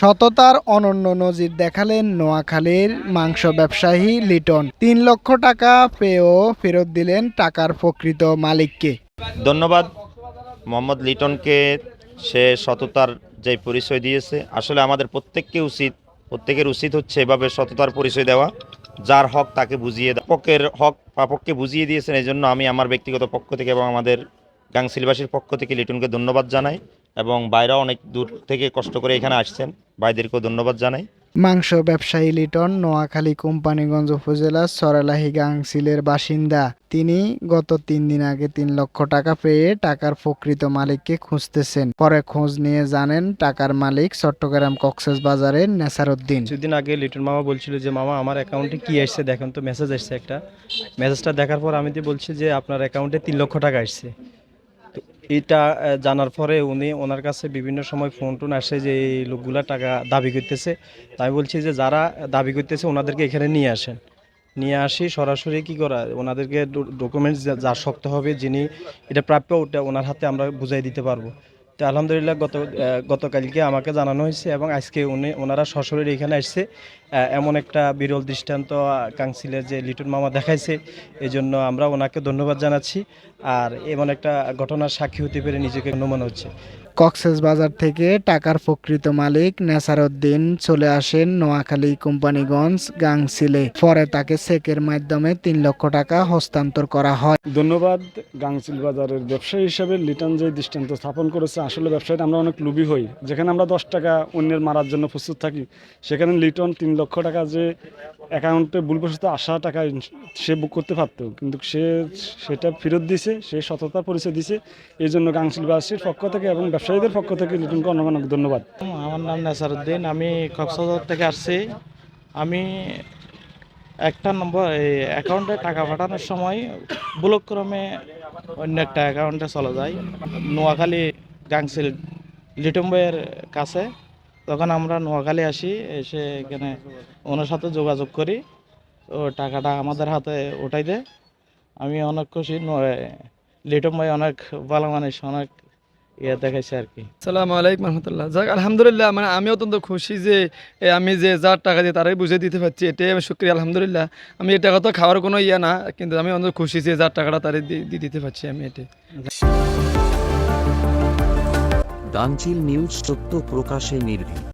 সততার অনন্য নজির দেখালেন নোয়াখালীর মাংস ব্যবসায়ী লিটন। ৩ লক্ষ টাকা পেয়েও ফেরত দিলেন টাকার প্রকৃত মালিককে। ধন্যবাদ মোহাম্মদ লিটনকে। সে সততার যে পরিচয় দিয়েছে, আসলে আমাদের প্রত্যেকের উচিত হচ্ছে এভাবে সততার পরিচয় দেওয়া, যার হক তাকে বুঝিয়ে দেওয়া। পক্ষের হক পাপককে বুঝিয়ে দিয়েছেন, এই জন্য আমি আমার ব্যক্তিগত পক্ষ থেকে এবং আমাদের গাংসিলবাসীর পক্ষ থেকে লিটনকে ধন্যবাদ জানাই, এবং বাইরেও অনেক দূর থেকে কষ্ট করে এখানে আসছেন, ভাইদেরকেও ধন্যবাদ জানাই। মাংস ব্যবসায়ী লিটন নোয়াখালী কোম্পানীগঞ্জ উপজেলার সরালাহি গাংসিলের বাসিন্দা। তিনি গত ৩ দিন আগে ৩ লক্ষ টাকা পেয়ে টাকার প্রকৃত মালিককে খুঁজতেছেন। পরে খোঁজ নিয়ে জানেন টাকার মালিক চট্টগ্রাম কক্সবাজারের নেসারউদ্দিন। কিছুদিন আগে লিটন মামা বলছিল যে মামা আমার অ্যাকাউন্টে কি আসছে দেখেন তো, মেসেজ আসছে একটা। মেসেজটা দেখার পর আমি বলছি যে আপনার অ্যাকাউন্টে ৩ লক্ষ টাকা আসছে। তো এটা জানার পরে ওনার কাছে বিভিন্ন সময় ফোন টোন আসে যে এই লোকগুলা টাকা দাবি করতেছে। তাই বলছি যে যারা দাবি করতেছে ওনাদেরকে এখানে নিয়ে আসেন, নিয়ে আসি সরাসরি কি করা ওনাদেরকে ডকুমেন্টস যা শক্ত হবে, যিনি এটা প্রাপ্য ওটা ওনার হাতে আমরা বুঝাই দিতে পারবো। তো আলহামদুলিল্লাহ গতকালকে আমাকে জানানো হয়েছে এবং আজকে ওনারা সশরীরে এখানে আসছে। এমন একটা বিরল দৃষ্টান্ত কাউন্সিলের যে লিটন মামা দেখাইছে, এই জন্য আমরা ওনাকে ধন্যবাদ জানাচ্ছি। আর এমন একটা ঘটনার সাক্ষী হতে পেরে নিজেকে ধন্য মনে হচ্ছে। কক্সবাজার থেকে টাকার প্রকৃত মালিক নেসারউদ্দিন চলে আসেন নোয়াখালী কোম্পানীগঞ্জ গাংসিলে। পরে তাকে চেকের মাধ্যমে ৩ লক্ষ টাকা হস্তান্তর করা হয়। ধন্যবাদ গাংসিল বাজারের ব্যবসায়ী হিসেবে লিটন যে দৃষ্টান্ত স্থাপন করেছে। আসলে ব্যবসায়ীতে আমরা অনেক লোভী হই, যেখানে আমরা 10 টাকা অন্যের মারার জন্য প্রস্তুত থাকি, সেখানে লিটন 3 লক্ষ টাকা যে অ্যাকাউন্টে ভুলবশত আসা টাকা সে বুক করতে পারত, কিন্তু সেটা ফেরত দিছে, সে সততার পরিচয় দিছে। এই জন্য গাংসিলবাসীর পক্ষ থেকে এবং ব্যবসায়ীদের পক্ষ থেকে লিটনকে অনেক অনেক ধন্যবাদ। আমার নাম নেসারউদ্দিন, আমি কক্সবাজার থেকে আসছি। আমি একটা নম্বর অ্যাকাউন্টে টাকা পাঠানোর সময় ভুলক্রমে অন্য একটা অ্যাকাউন্টে চলে যায়, নোয়াখালী গাংসিল লিটন ভাইয়ের কাছে। তখন আমরা নোয়াখালী আসি, এসে এখানে ওনার সাথে যোগাযোগ করি, ও টাকাটা আমাদের হাতে ওঠাই দেয়। আমি অনেক খুশি, লিটন ভাই অনেক ভালো মানুষ, অনেক দেখাইছে আর কি। আসসালামু আলাইকুম রহমতুল্লাহ। যাক আলহামদুলিল্লাহ, মানে আমি অত্যন্ত খুশি যে আমি যে যার টাকা দিয়ে তারাই বুঝে দিতে পারছি, এটাই আমি শুক্রিয়া আলহামদুলিল্লাহ। আমি এই টাকা তো খাওয়ার কোনো ইয়ে না, কিন্তু আমি অন্তত খুশি যে যার টাকাটা তারাই দিয়ে দিতে পারছি আমি এটাই। গাংচিল নিউজ সত্য প্রকাশে নির্ভীক।